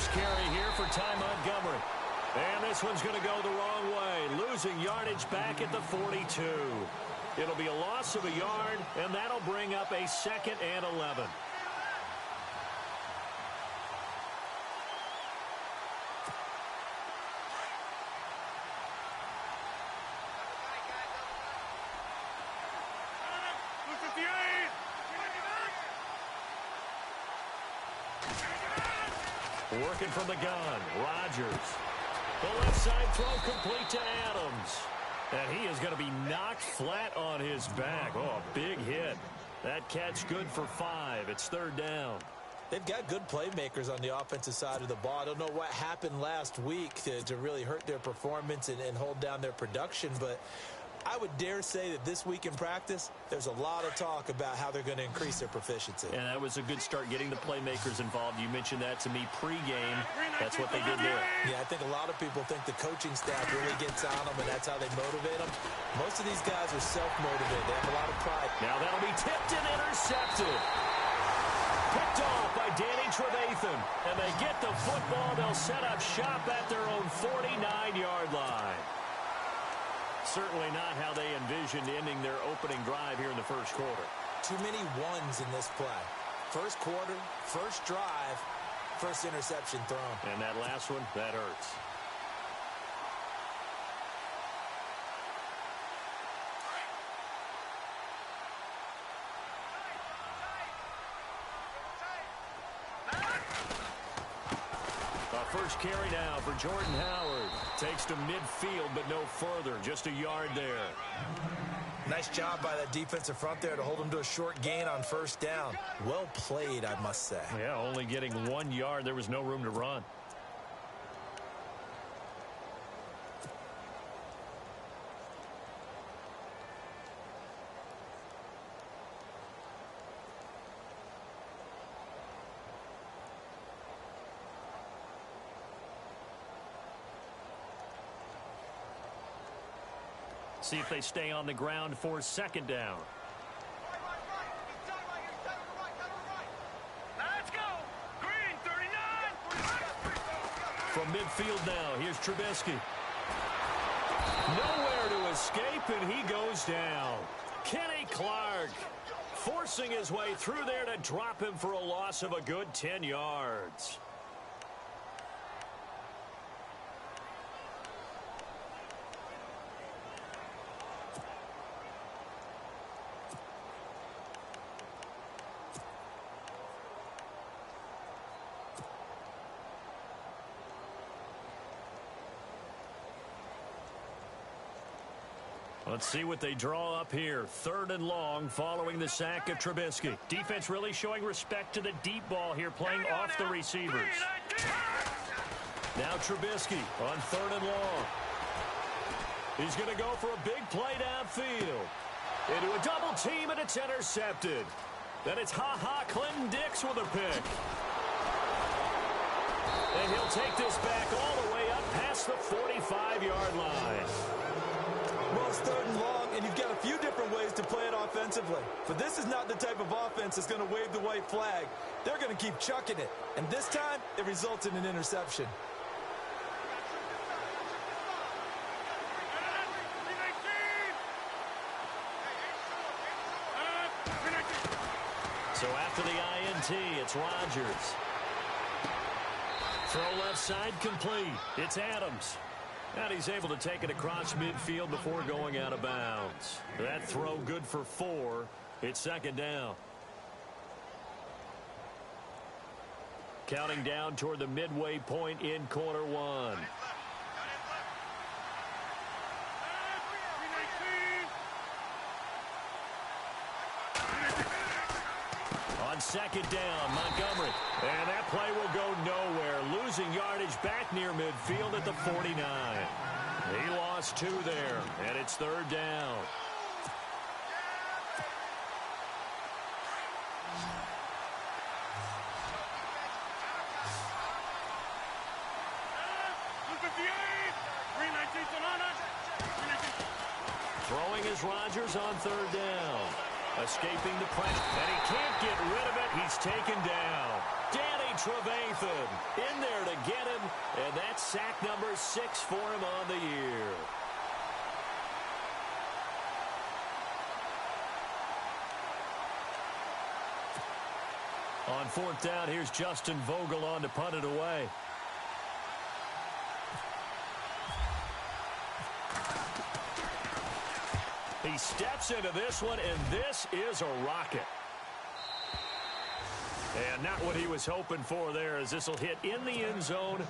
first carry here for Ty Montgomery. And this one's going to go the wrong way, losing yardage back at the 42. It'll be a loss of a yard, and that'll bring up a 2nd and 11. Working from the gun, Rodgers. The left side throw complete to Adams. And he is going to be knocked flat on his back. Oh, a big hit. That catch good for 5. It's 3rd down. They've got good playmakers on the offensive side of the ball. I don't know what happened last week to really hurt their performance and hold down their production, but I would dare say that this week in practice, there's a lot of talk about how they're going to increase their proficiency. And that was a good start getting the playmakers involved. You mentioned that to me pregame. That's what they did there. Yeah, I think a lot of people think the coaching staff really gets on them, and that's how they motivate them. Most of these guys are self-motivated. They have a lot of pride. Now that'll be tipped and intercepted. Picked off by Danny Trevathan. And they get the football. They'll set up shop at their own 49-yard line. Certainly not how they envisioned ending their opening drive here in the first quarter. Too many ones in this play. First quarter, first drive, first interception thrown. And that last one, that hurts. First carry now for Jordan Howard. Takes to midfield, but no further. Just a yard there. Nice job by that defensive front there to hold him to a short gain on first down. Well played, I must say. Yeah, only getting 1 yard. There was no room to run. See if they stay on the ground for 2nd down. Let's go. Green 39. From midfield now, here's Trubisky. Nowhere to escape, and he goes down. Kenny Clark forcing his way through there to drop him for a loss of a good 10 yards. Let's see what they draw up here. 3rd and long following the sack of Trubisky. Defense really showing respect to the deep ball here, playing off the receivers. Now Trubisky on 3rd and long. He's going to go for a big play downfield. Into a double team, and it's intercepted. Then it's Clinton Dix with a pick. And he'll take this back all the way up past the 45-yard line. Well, it's 3rd and long, and you've got a few different ways to play it offensively. But this is not the type of offense that's going to wave the white flag. They're going to keep chucking it. And this time, it results in an interception. So after the INT, it's Rodgers. Throw left side complete. It's Adams. And he's able to take it across midfield before going out of bounds. That throw good for 4. It's 2nd down. Counting down toward the midway point in quarter 1. On 2nd down, Montgomery. And that play will go nowhere. Losing yardage back near midfield at the 49. He lost 2 there, and it's 3rd down. Throwing is Rodgers on 3rd down. Escaping the pressure, and he can't get rid of it. He's taken down. Danny Trevathan in there to get him, and that's sack number 6 for him on the year. On 4th down, here's Justin Vogel on to punt it away. He steps into this one, and this is a rocket. And not what he was hoping for there, as this will hit in the end zone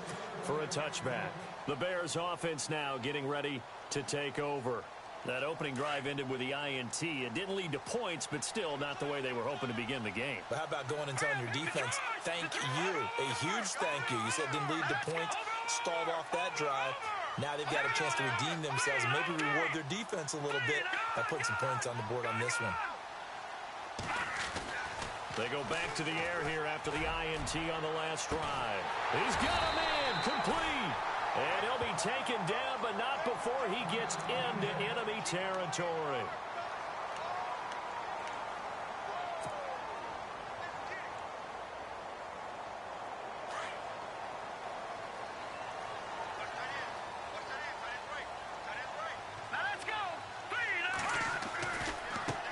for a touchback. The Bears offense now getting ready to take over. That opening drive ended with the INT. It didn't lead to points, but still not the way they were hoping to begin the game. But how about going and telling your defense, thank you, a huge thank you. You said it didn't lead to points, stalled off that drive. Now they've got a chance to redeem themselves and maybe reward their defense a little bit by putting some points on the board on this one. They go back to the air here after the INT on the last drive. He's got him in, complete. And he'll be taken down, but not before he gets into enemy territory.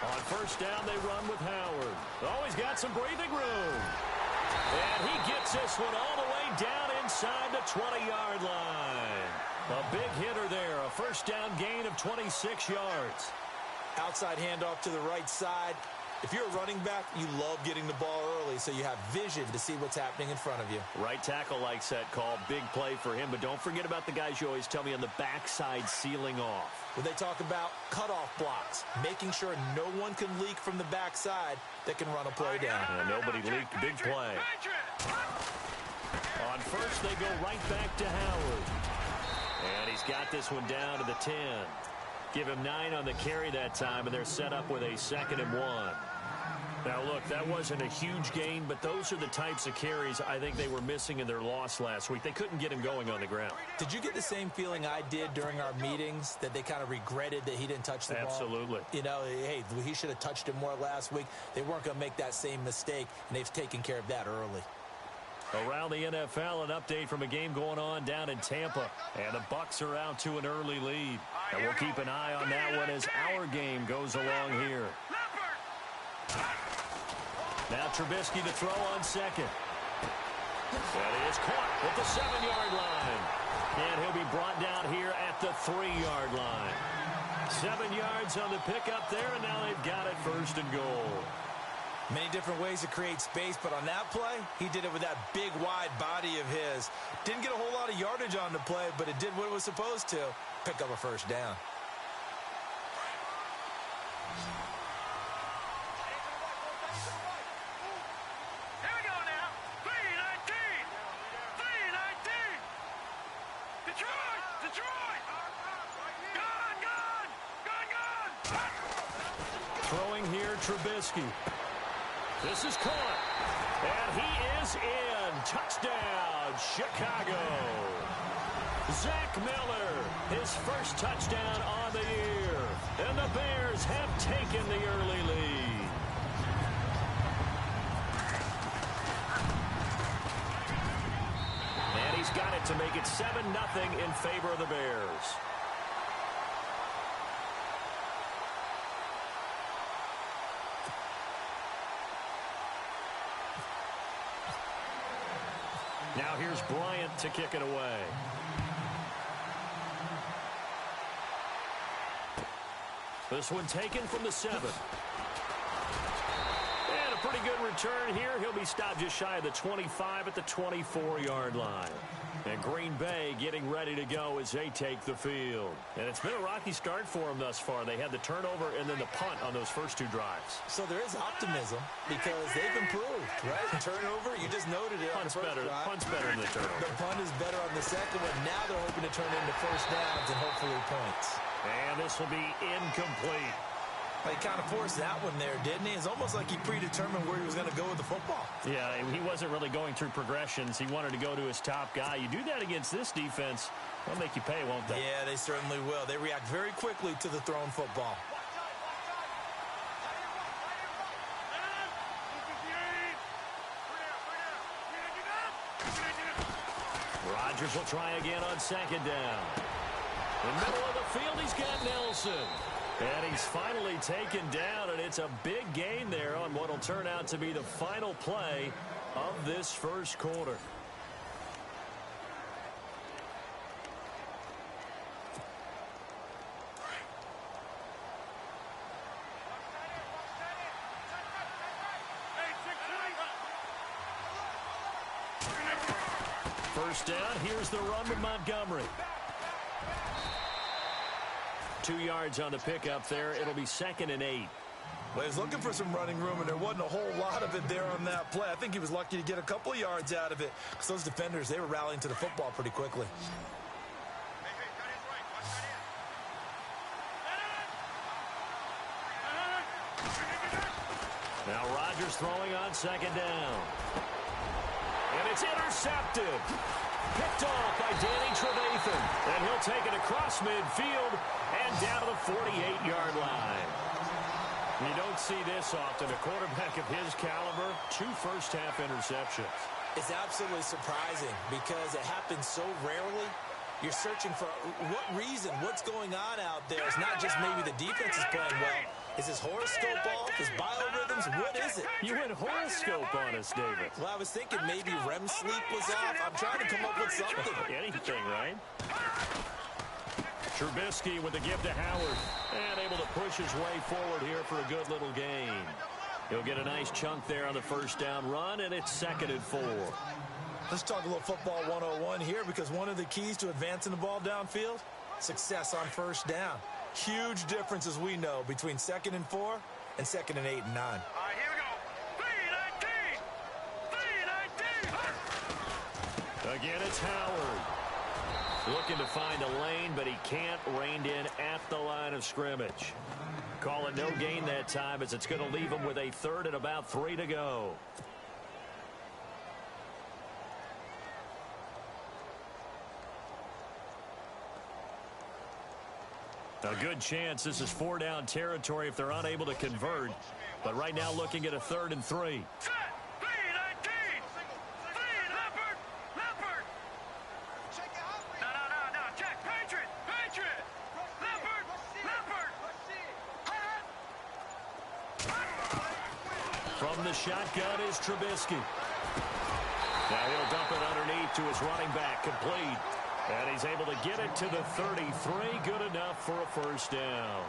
On 1st down, they run with Howard. Oh, he's got some breathing room. And he gets this one all the way down inside the 20-yard line. A big hitter there, a 1st down gain of 26 yards. Outside handoff to the right side. If you're a running back, you love getting the ball early so you have vision to see what's happening in front of you. Right tackle likes that call. Big play for him, but don't forget about the guys you always tell me on the backside sealing off. When they talk about cutoff blocks, making sure no one can leak from the backside that can run a play down. And nobody leaked. Big play. On 1st, they go right back to Howard. And he's got this one down to the 10. Give him 9 on the carry that time, and they're set up with a 2nd and 1. Now, look, that wasn't a huge gain, but those are the types of carries I think they were missing in their loss last week. They couldn't get him going on the ground. Did you get the same feeling I did during our meetings, that they kind of regretted that he didn't touch the ball? Absolutely. You know, hey, he should have touched it more last week. They weren't going to make that same mistake, and they've taken care of that early. Around the NFL, an update from a game going on down in Tampa. And the Bucs are out to an early lead. And we'll keep an eye on that one as our game goes along here. Now Trubisky to throw on 2nd. That is caught at the 7-yard line. And he'll be brought down here at the 3-yard line. 7 yards on the pickup there, and now they've got it 1st and goal. Many different ways to create space, but on that play, he did it with that big, wide body of his. Didn't get a whole lot of yardage on the play, but it did what it was supposed to. Pick up a 1st down. Here we go now. 319. 319. Detroit. Detroit. Gone. Throwing here, Trubisky. This is caught. And he is in. Touchdown, Chicago. Zach Miller, his 1st touchdown on the year. And the Bears have taken the early lead. And he's got it to make it 7-0 in favor of the Bears. Now here's Bryant to kick it away. This one taken from the 7. And a pretty good return here. He'll be stopped just shy of the 25 at the 24-yard line. And Green Bay getting ready to go as they take the field. And it's been a rocky start for them thus far. They had the turnover and then the punt on those first 2 drives. So there is optimism because they've improved, right? Turnover, you just noted it. Punt's better. Punt's better than the turnover. The punt is better on the 2nd one. Now they're hoping to turn it into 1st downs and hopefully points. And this will be incomplete. He kind of forced that one there, didn't he? It's almost like he predetermined where he was going to go with the football. Yeah, he wasn't really going through progressions. He wanted to go to his top guy. You do that against this defense, they'll make you pay, won't they? Yeah, they certainly will. They react very quickly to the thrown football. Rodgers will try again on second down. In the middle of the field, he's got Nelson. And he's finally taken down, and it's a big gain there on what will turn out to be the final play of this first quarter. First down, here's the run with Montgomery. 2 yards on the pickup there. It'll be 2nd and 8. Well, he was looking for some running room, and there wasn't a whole lot of it there on that play. I think he was lucky to get a couple of yards out of it because those defenders, they were rallying to the football pretty quickly. Now Rodgers throwing on second down. And it's intercepted. Picked off by Danny Trevathan. And he'll take it across midfield and down to the 48-yard line. You don't see this often. A quarterback of his caliber, 2 first-half interceptions. It's absolutely surprising because it happens so rarely. You're searching for what reason, what's going on out there. It's not just maybe the defense is playing well. Is his horoscope off? His biorhythms? What is it? You went horoscope on us, David. Well, I was thinking maybe REM sleep was off. I'm trying to come up with something. Anything, right? Trubisky with the give to Howard. And able to push his way forward here for a good little gain. He'll get a nice chunk there on the first down run, and it's 2nd and 4. Let's talk a little football 101 here because one of the keys to advancing the ball downfield, success on first down. Huge difference, as we know, between 2nd and 4 and 2nd and 8 and 9. All right, here we go. 3-19. Again, it's Howard. Looking to find a lane, but he can't. Reined in at the line of scrimmage. Call it no gain that time as it's going to leave him with a 3rd and about 3 to go. A good chance this is 4-down territory if they're unable to convert. But right now looking at a 3rd and 3. Set. 3-19. 3, Leopard. Leopard. No. Check. Patriot. Leopard. From the shotgun is Trubisky. Now he'll dump it underneath to his running back. Complete. And he's able to get it to the 33. Good enough for a first down.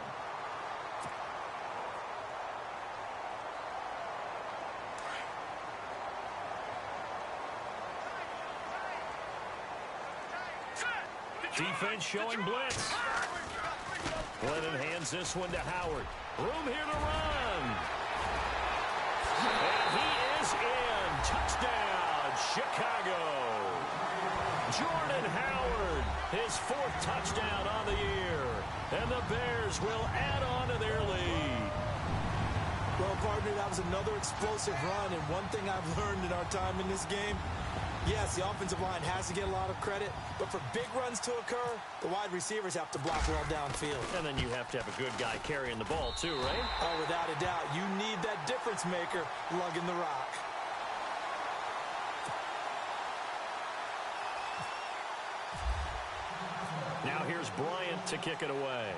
Defense showing blitz. Glennon hands this one to Howard. Room here to run. And he is in. Touchdown, Chicago. Jordan Howard, his 4th touchdown on the year. And the Bears will add on to their lead. Well, partner, that was another explosive run. And one thing I've learned in our time in this game, yes, the offensive line has to get a lot of credit. But for big runs to occur, the wide receivers have to block well downfield. And then you have to have a good guy carrying the ball too, right? Oh, without a doubt. You need that difference maker lugging the rock. Now here's Bryant to kick it away.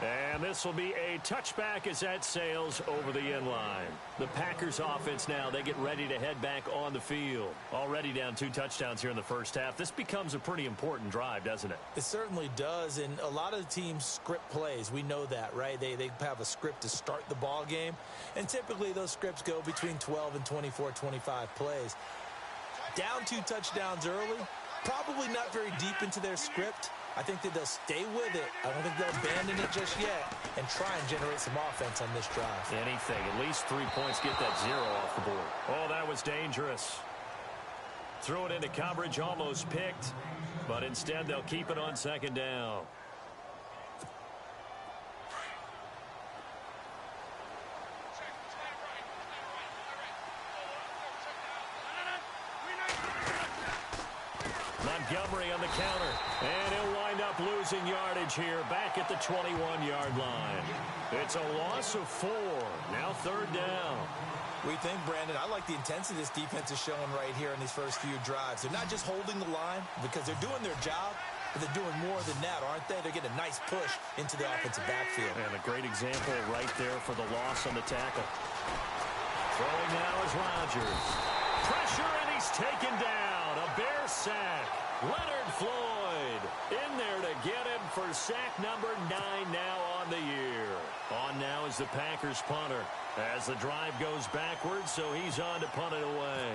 And this will be a touchback as that sails over the end line. The Packers offense now, they get ready to head back on the field. Already down 2 touchdowns here in the first half. This becomes a pretty important drive, doesn't it? It certainly does, and a lot of the teams script plays. We know that, right? They have a script to start the ball game, and typically those scripts go between 12 and 24, 25 plays. Down 2 touchdowns early, probably not very deep into their script. I think that they'll stay with it. I don't think they'll abandon it just yet and try and generate some offense on this drive. Anything. At least 3 points. Get that 0 off the board. Oh, that was dangerous. Threw it into coverage, almost picked. But instead, they'll keep it on second down. Montgomery on the counter, and he'll wind up losing yardage here back at the 21-yard line. It's a loss of 4. Now 3rd down. We think, Brandon, I like the intensity this defense is showing right here in these first few drives. They're not just holding the line because they're doing their job, but they're doing more than that, aren't they? They're getting a nice push into the offensive backfield. And a great example right there for the loss on the tackle. Throwing now is Rodgers. Pressure, and he's taken down. A Bear sack. Leonard Floyd in there to get him for sack number 9 now on the year. On now is the Packers punter as the drive goes backwards, so he's on to punt it away.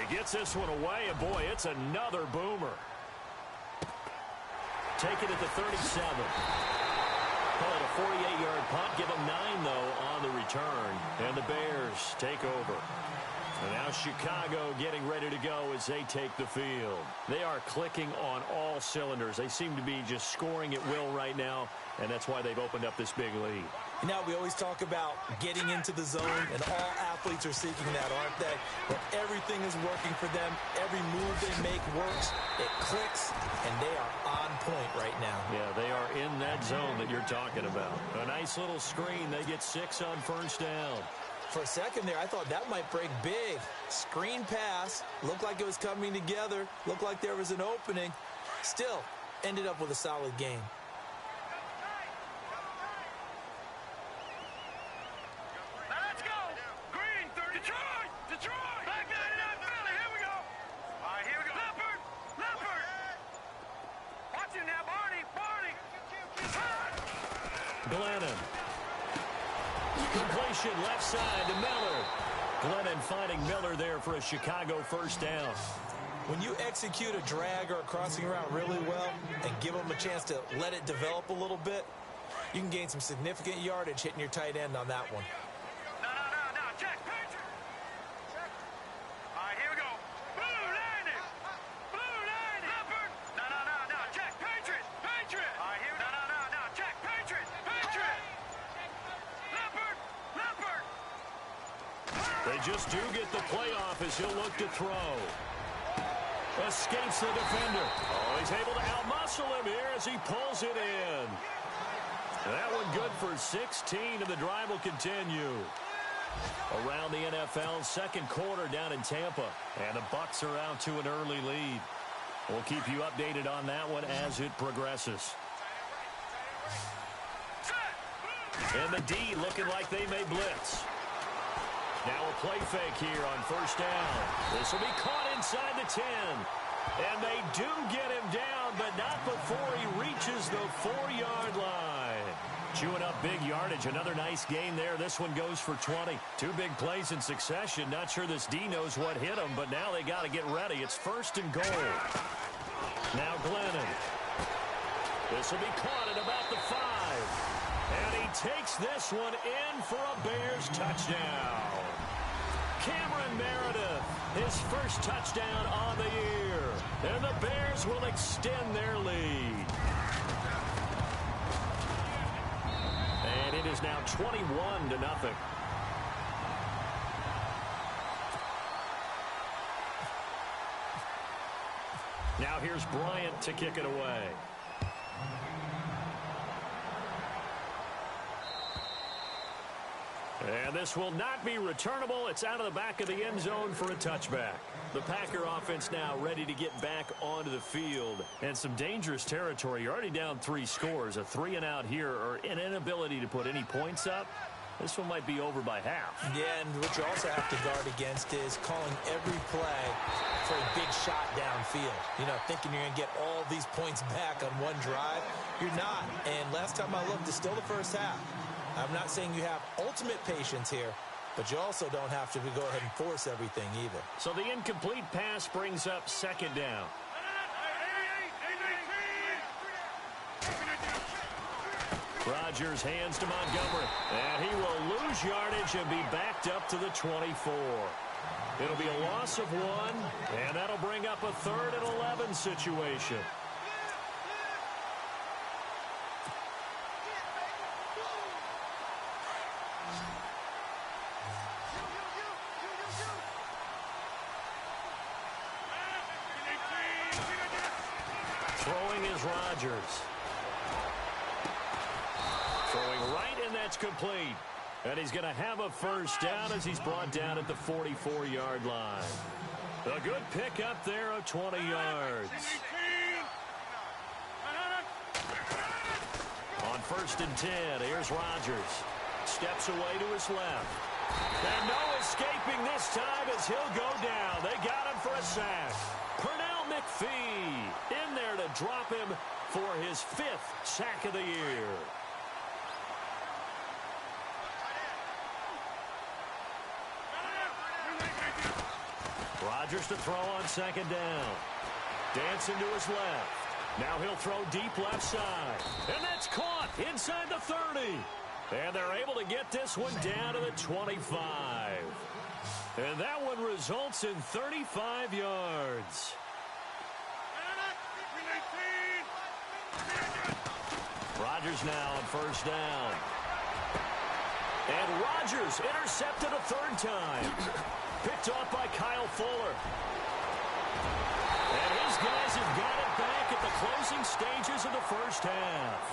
He gets this one away, and boy, it's another boomer. Taken at the 37. Call it a 48-yard punt. Give him 9, though, on the return. And the Bears take over. And now Chicago getting ready to go as they take the field. They are clicking on all cylinders. They seem to be just scoring at will right now, and that's why they've opened up this big lead. Now, we always talk about getting into the zone, and all athletes are seeking that, aren't they? But everything is working for them. Every move they make works. It clicks, and they are on point right now. Yeah, they are in that zone that you're talking about. A nice little screen. They get 6 on first down. For a second there, I thought that might break big. Screen pass. Looked like it was coming together. Looked like there was an opening. Still, ended up with a solid game. Let's go. Green, 30. Detroit. Detroit. Back 99 Philly. Here we go. All right, here we go. Leopard. Leopard. Watch him now, Barney. Barney. Glennon. Completion left side to Miller. Glennon finding Miller there for a Chicago first down. When you execute a drag or a crossing route really well and give them a chance to let it develop a little bit, you can gain some significant yardage hitting your tight end on that one. No. Check. Patriot. Check. All right, here we go. Blue 90. Blue 90. Leopard. No. Check. Patriot. Patriot. All right, here we go. No. Check. Patriot. Patriot. Leopard. Leopard. They just do get the playoff as he'll look to throw. Escapes the defender. Oh, he's able to outmuscle him here as he pulls it in. That one good for 16, and the drive will continue. Around the NFL, second quarter down in Tampa, and the Bucs are out to an early lead. We'll keep you updated on that one as it progresses. And the D looking like they may blitz. Now a play fake here on first down. This will be caught inside the 10. And they do get him down, but not before he reaches the 4-yard line. Chewing up big yardage. Another nice gain there. This one goes for 20. 2 big plays in succession. Not sure this D knows what hit him, but now they got to get ready. It's first and goal. Now Glennon. This will be caught at about the 5. And he takes this one in for a Bears touchdown. Cameron Meredith, his first touchdown on the year. And the Bears will extend their lead. And it is now 21-0. Now here's Bryant to kick it away. And this will not be returnable. It's out of the back of the end zone for a touchback. The Packer offense now ready to get back onto the field. And some dangerous territory. You're already down 3 scores. A 3-and-out here, or an inability to put any points up. This one might be over by half. Yeah, and what you also have to guard against is calling every play for a big shot downfield. You know, thinking you're going to get all these points back on one drive. You're not. And last time I looked, it's still the first half. I'm not saying you have ultimate patience here, but you also don't have to go ahead and force everything either. So the incomplete pass brings up second down. Rodgers hands to Montgomery, and he will lose yardage and be backed up to the 24. It'll be a loss of 1, and that'll bring up a 3rd and 11 situation. Throwing is Rodgers. Throwing right in that That's complete. And he's going to have a first down as he's brought down at the 44-yard line. A good pickup there of 20 yards. On 1st and 10, here's Rodgers. Steps away to his left. And no escaping this time as he'll go down. They got him for a sack. Pernell McPhee in there to drop him for his 5th sack of the year. Rodgers to throw on 2nd down. Dancing to his left. Now he'll throw deep left side. And that's caught inside the 30. And they're able to get this one down to the 25. And that one results in 35 yards. Rodgers now on 1st down. And Rodgers intercepted a 3rd time. Picked off by Kyle Fuller. And his guys have got it back at the closing stages of the 1st half.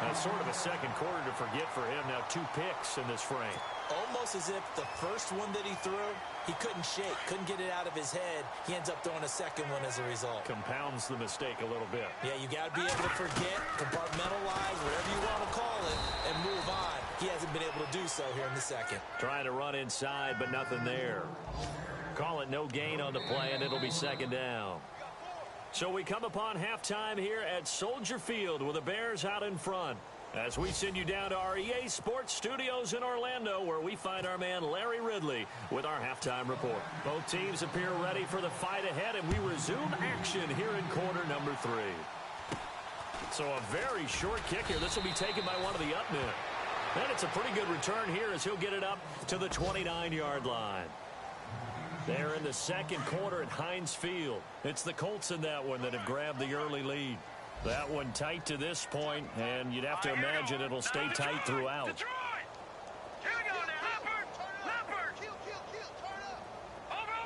That's sort of a second quarter to forget for him. Now 2 picks in this frame. Almost as if the first one that he threw, he couldn't shake, couldn't get it out of his head. He ends up throwing a second one as a result. Compounds the mistake a little bit. Yeah, you got to be able to forget, compartmentalize, whatever you want to call it, and move on. He hasn't been able to do so here in the second. Trying to run inside, but nothing there. Call it no gain on the play, and it'll be 2nd down. So we come upon halftime here at Soldier Field with the Bears out in front. As we send you down to our EA Sports Studios in Orlando, where we find our man Larry Ridley with our halftime report. Both teams appear ready for the fight ahead, and we resume action here in quarter number 3. So a very short kick here. This will be taken by one of the up men. And it's a pretty good return here as he'll get it up to the 29-yard line. They're in the second quarter at Heinz Field. It's the Colts in that one that have grabbed the early lead. That one tight to this point, and you'd have to imagine it'll stay tight throughout. Detroit! Here we go now. Leopard! Turn up! Over!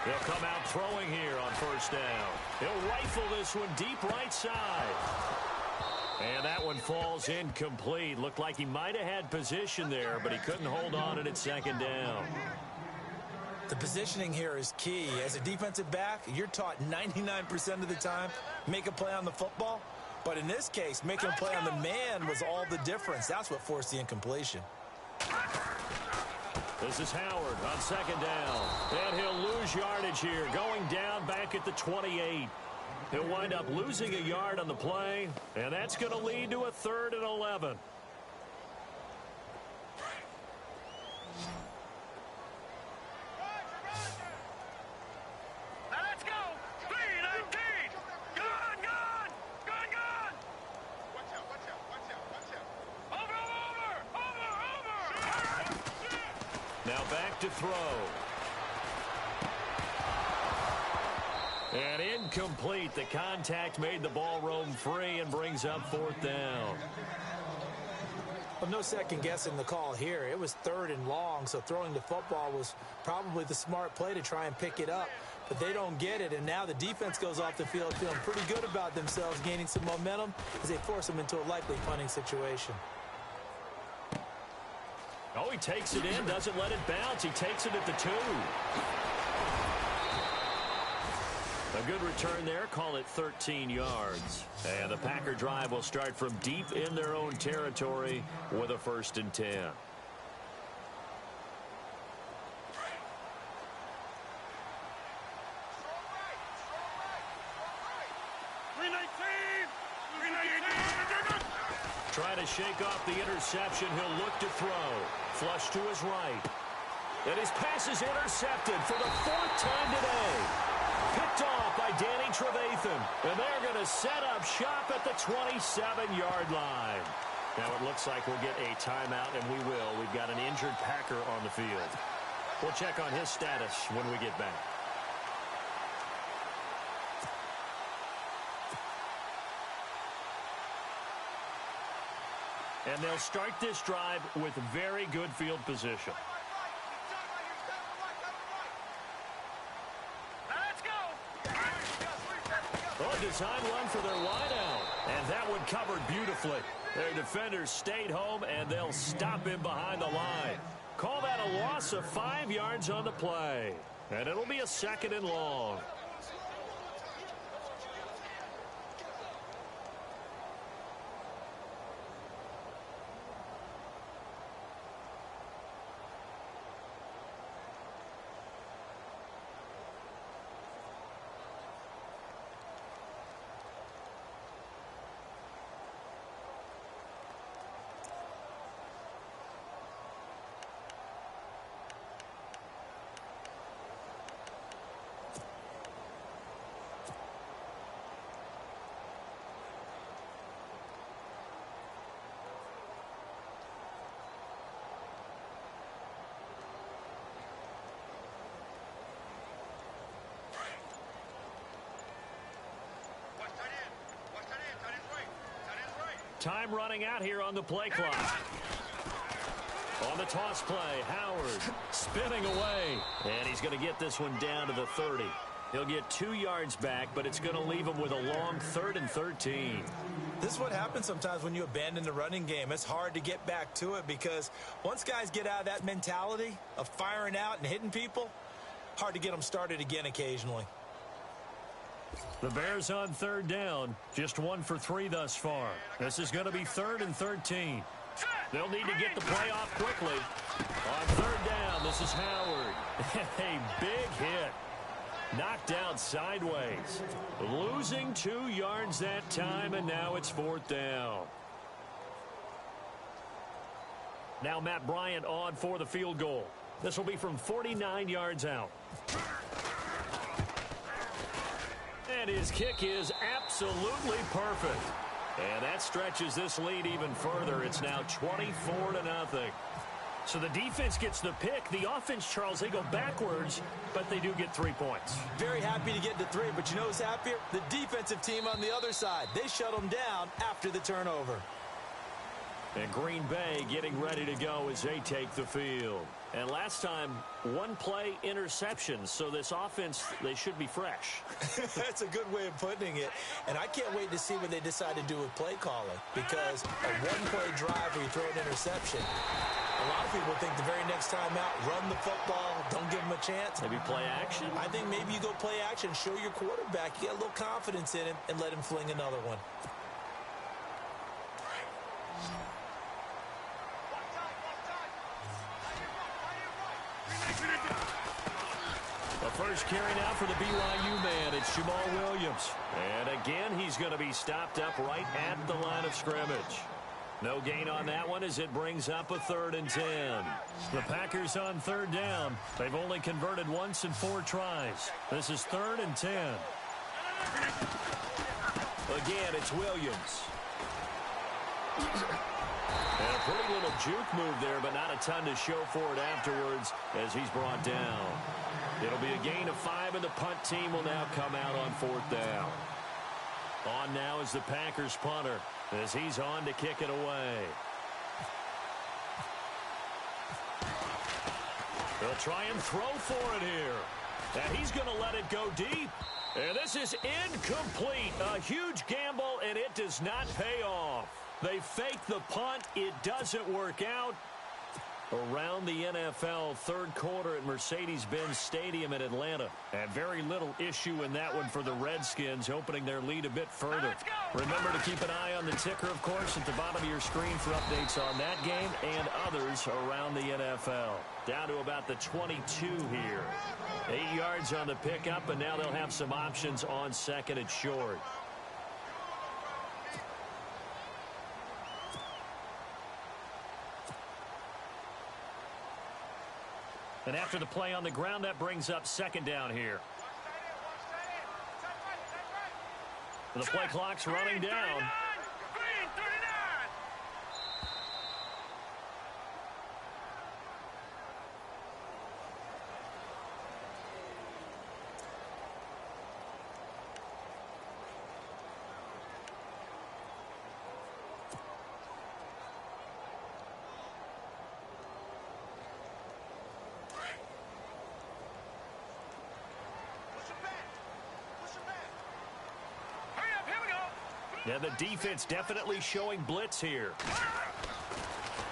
He'll come out throwing here on 1st down. He'll rifle this one deep right side. And that one falls incomplete. Looked like he might have had position there, but he couldn't hold on at 2nd down. The positioning here is key. As a defensive back, you're taught 99% of the time, make a play on the football. But in this case, making a play on the man was all the difference. That's what forced the incompletion. This is Howard on 2nd down. And he'll lose yardage here, going down back at the 28. He'll wind up losing a yard on the play, and that's going to lead to a 3rd and 11. Now let's go! 3-19! Gone! Watch out! Over! Now back to throw. And incomplete. The contact made the ball roam free and brings up 4th down. Well, no second guessing the call here. It was 3rd and long, so throwing the football was probably the smart play to try and pick it up. But they don't get it, and now the defense goes off the field feeling pretty good about themselves, gaining some momentum as they force them into a likely punting situation. Oh, he takes it in, doesn't let it bounce. He takes it at the 2. A good return there, call it 13 yards. And the Packer drive will start from deep in their own territory with a 1st and 10. Trying to shake off the interception, he'll look to throw. Flush to his right. And his pass is intercepted for the 4th time today. Picked off by Danny Trevathan. And they're going to set up shop at the 27-yard line. Now it looks like we'll get a timeout, and we will. We've got an injured Packer on the field. We'll check on his status when we get back. And they'll start this drive with very good field position. Now let's go! Oh, design run for their wideout. And that one covered beautifully. Their defenders stayed home, and they'll stop him behind the line. Call that a loss of 5 yards on the play. And it'll be a 2nd and long. Time running out here on the play clock. On the toss play, Howard spinning away. And he's going to get this one down to the 30. He'll get 2 yards back, but it's going to leave him with a long 3rd and 13. This is what happens sometimes when you abandon the running game. It's hard to get back to it because once guys get out of that mentality of firing out and hitting people, hard to get them started again occasionally. The Bears on 3rd down. Just 1 for 3 thus far. This is going to be 3rd and 13. They'll need to get the play off quickly. On 3rd down, this is Howard. A big hit. Knocked out sideways. Losing 2 yards that time, and now it's 4th down. Now Matt Bryant on for the field goal. This will be from 49 yards out. And his kick is absolutely perfect. And that stretches this lead even further. It's now 24-0. So the defense gets the pick. The offense, Charles, they go backwards, but they do get 3 points. Very happy to get to 3, but you know who's happier? The defensive team on the other side. They shut them down after the turnover. And Green Bay getting ready to go as they take the field. And last time, 1 play interception. So this offense, they should be fresh. That's a good way of putting it. And I can't wait to see what they decide to do with play calling. Because a 1-play drive where you throw an interception, a lot of people think the very next time out, run the football, don't give them a chance. Maybe play action? I think maybe you go play action, show your quarterback, you get a little confidence in him, and let him fling another one. The first carry now for the BYU man. It's Jamal Williams. And again, he's going to be stopped up right at the line of scrimmage. No gain on that one as it brings up a 3rd and 10. The Packers on 3rd down. They've only converted once in 4 tries. This is 3rd and 10. Again, it's Williams. And a pretty little juke move there, but not a ton to show for it afterwards as he's brought down. It'll be a gain of 5, and the punt team will now come out on 4th down. On now is the Packers punter as he's on to kick it away. They'll try and throw for it here. And he's going to let it go deep. And this is incomplete. A huge gamble, and it does not pay off. They fake the punt. It doesn't work out. Around the NFL, 3rd quarter at Mercedes-Benz Stadium in Atlanta. And very little issue in that one for the Redskins, opening their lead a bit further. Remember to keep an eye on the ticker, of course, at the bottom of your screen for updates on that game and others around the NFL. Down to about the 22 here. 8 yards on the pickup, and now they'll have some options on 2nd and short. And after the play on the ground, that brings up 2nd down here. The play clock's running down. And the defense definitely showing blitz here.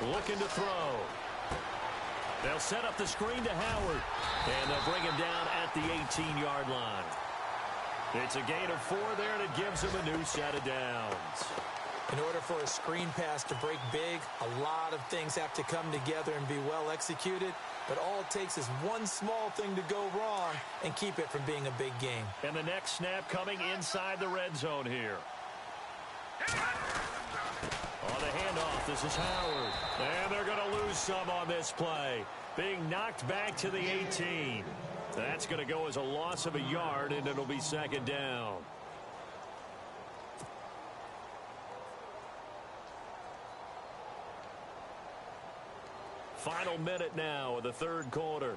Looking to throw. They'll set up the screen to Howard. And they'll bring him down at the 18-yard line. It's a gain of 4 there, and it gives him a new set of downs. In order for a screen pass to break big, a lot of things have to come together and be well executed. But all it takes is one small thing to go wrong and keep it from being a big game. And the next snap coming inside the red zone here. On the handoff, this is Howard. And they're going to lose some on this play. Being knocked back to the 18. That's going to go as a loss of a yard, and it'll be second down. Final minute now of the third quarter.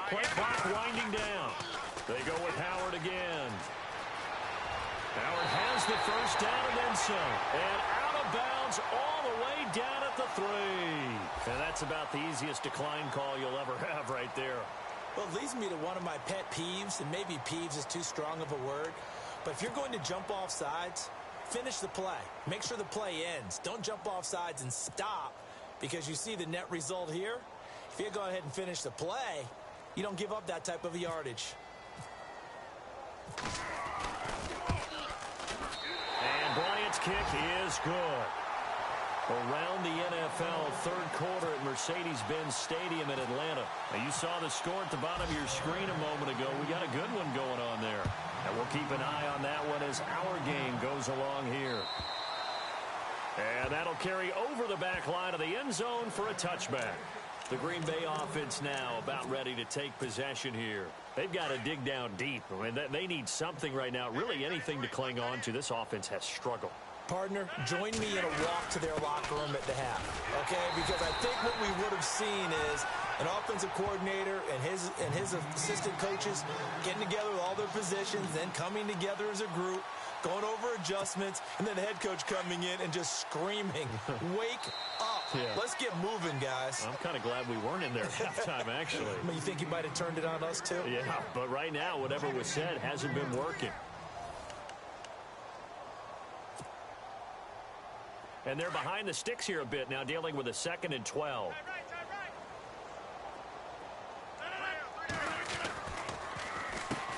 Play clock winding down. They go with Howard again. Howard has the first down and then some. And out of bounds all the way down at the 3. And that's about the easiest decline call you'll ever have right there. Well, it leads me to one of my pet peeves, and maybe peeves is too strong of a word. But if you're going to jump off sides, finish the play. Make sure the play ends. Don't jump off sides and stop because you see the net result here. If you go ahead and finish the play, you don't give up that type of yardage. And Bryant's kick is good. Around the NFL third quarter at Mercedes-Benz Stadium in Atlanta. Now, you saw the score at the bottom of your screen a moment ago. We got a good one going on there. And we'll keep an eye on that one as our game goes along here. And that'll carry over the back line of the end zone for a touchback. The Green Bay offense now about ready to take possession here. They've got to dig down deep. I mean, they need something right now, really anything to cling on to. This offense has struggled. Partner, join me in a walk to their locker room at the half, okay? Because I think what we would have seen is an offensive coordinator and his assistant coaches getting together with all their positions, then coming together as a group, going over adjustments, and then the head coach coming in and just screaming, wake up. Yeah. Let's get moving, guys. I'm kind of glad we weren't in there at halftime, actually. I mean, you think you might have turned it on us, too? Yeah, but right now, whatever was said hasn't been working. And they're behind the sticks here a bit now, dealing with a 2nd and 12.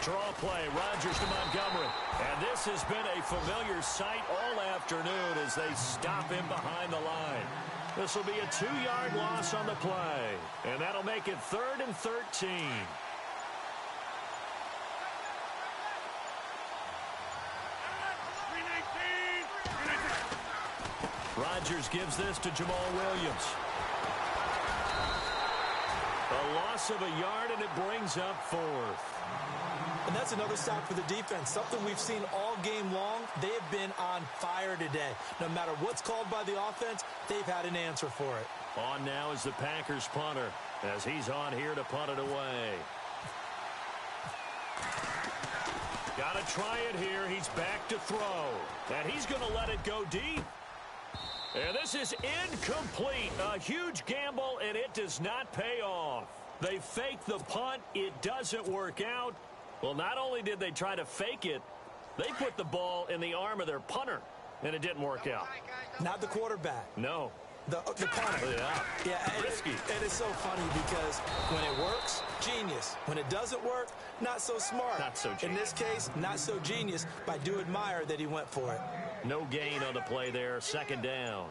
Draw play, Rodgers to Montgomery. And this has been a familiar sight all afternoon as they stop him behind the line. This will be a 2-yard loss on the play. And that'll make it 3rd and 13. Rodgers gives this to Jamal Williams. A loss of a yard, and it brings up 4th. And that's another stop for the defense. Something we've seen all game long. They have been on fire today. No matter what's called by the offense, they've had an answer for it. On now is the Packers punter as he's on here to punt it away. Got to try it here. He's back to throw. And he's going to let it go deep. And this is incomplete. A huge gamble, and it does not pay off. They fake the punt. It doesn't work out. Well, not only did they try to fake it, they put the ball in the arm of their punter, and it didn't work out. Not the quarterback. No. The punter. Yeah, risky. It is so funny because when it works, genius. When it doesn't work, not so smart. Not so genius. In this case, not so genius, but I do admire that he went for it. No gain on the play there. 2nd down.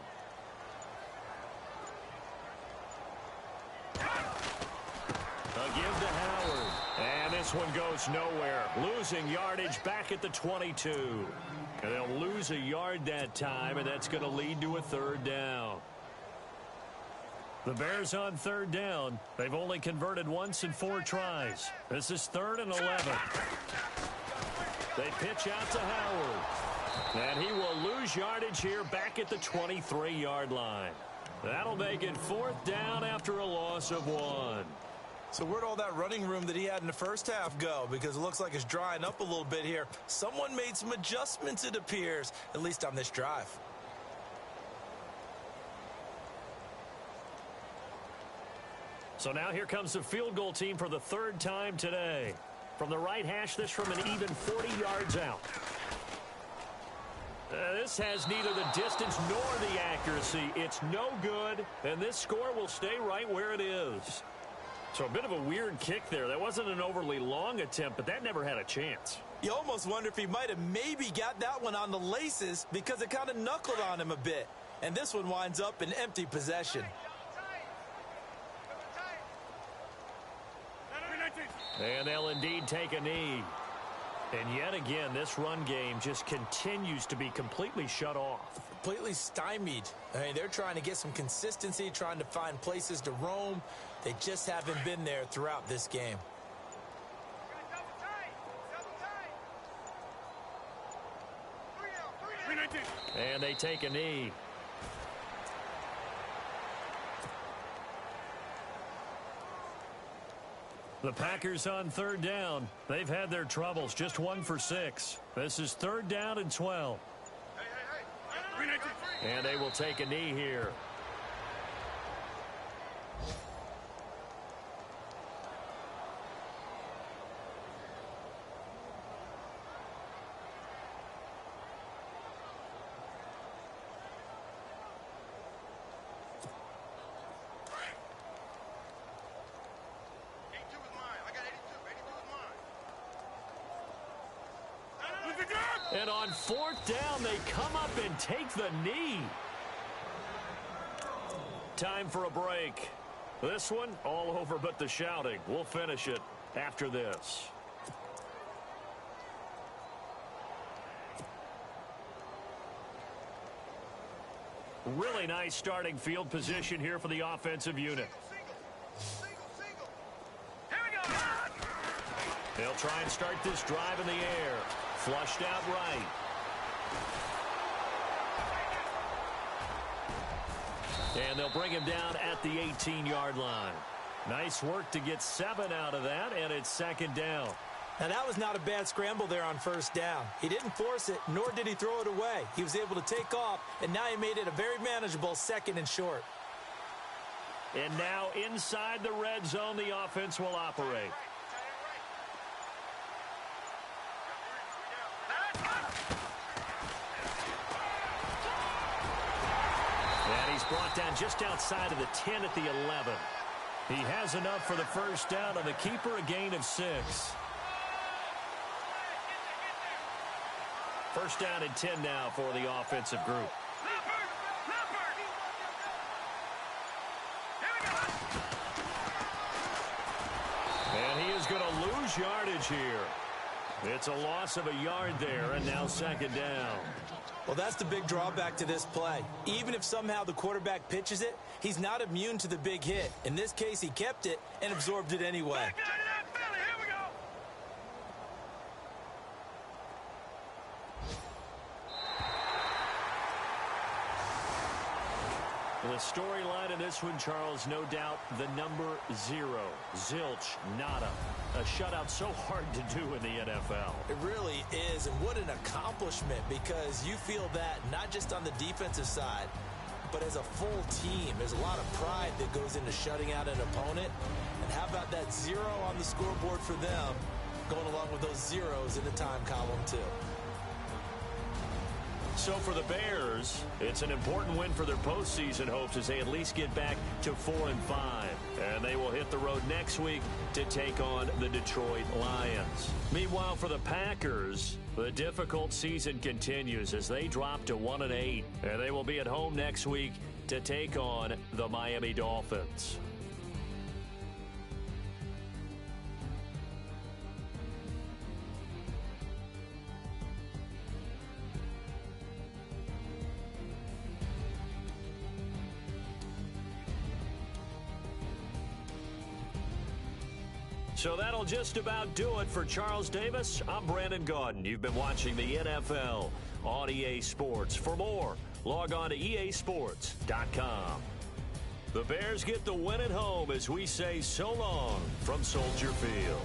A give to Howard. And this one goes nowhere. Losing yardage back at the 22. And they'll lose a yard that time, and that's going to lead to a 3rd down. The Bears on 3rd down. They've only converted once in 4 tries. This is 3rd and 11. They pitch out to Howard. And he will lose yardage here back at the 23-yard line. That'll make it 4th down after a loss of 1. So where'd all that running room that he had in the first half go? Because it looks like it's drying up a little bit here. Someone made some adjustments, it appears, at least on this drive. So now here comes the field goal team for the 3rd time today. From the right hash, this from an even 40 yards out. This has neither the distance nor the accuracy. It's no good, and this score will stay right where it is. So a bit of a weird kick there. That wasn't an overly long attempt, but that never had a chance. You almost wonder if he might have maybe got that one on the laces because it kind of knuckled on him a bit. And this one winds up in empty possession. And they'll indeed take a knee. And yet again, this run game just continues to be completely shut off. Completely stymied. I mean, they're trying to get some consistency, trying to find places to roam. They just haven't been there throughout this game. And they take a knee. The Packers on third down. They've had their troubles, just 1 for 6. This is 3rd down and 12. And they will take a knee here. And on 4th down, they come up and take the knee. Time for a break. This one, all over but the shouting. We'll finish it after this. Really nice starting field position here for the offensive unit. Here we go. They'll try and start this drive in the air. Flushed out right. And they'll bring him down at the 18-yard line. Nice work to get 7 out of that, and it's 2nd down. Now, that was not a bad scramble there on 1st down. He didn't force it, nor did he throw it away. He was able to take off, and now he made it a very manageable 2nd and short. And now inside the red zone, the offense will operate. And he's brought down just outside of the 10 at the 11. He has enough for the 1st down, and the keeper a gain of 6. 1st down and 10 now for the offensive group. And he is going to lose yardage here. It's a loss of a yard there, and now 2nd down. Well, that's the big drawback to this play. Even if somehow the quarterback pitches it, he's not immune to the big hit. In this case, he kept it and absorbed it anyway. The storyline in this one, Charles, no doubt the number 0. Zilch, nada. A shutout so hard to do in the NFL. It really is, and what an accomplishment, because you feel that not just on the defensive side, but as a full team. There's a lot of pride that goes into shutting out an opponent. And how about that 0 on the scoreboard for them, going along with those zeros in the time column, too. So for the Bears, it's an important win for their postseason hopes as they at least get back to 4-5. And they will hit the road next week to take on the Detroit Lions. Meanwhile, for the Packers, the difficult season continues as they drop to 1-8. And they will be at home next week to take on the Miami Dolphins. So that'll just about do it for Charles Davis. I'm Brandon Gaudin. You've been watching the NFL on EA Sports. For more, log on to easports.com. The Bears get the win at home as we say so long from Soldier Field.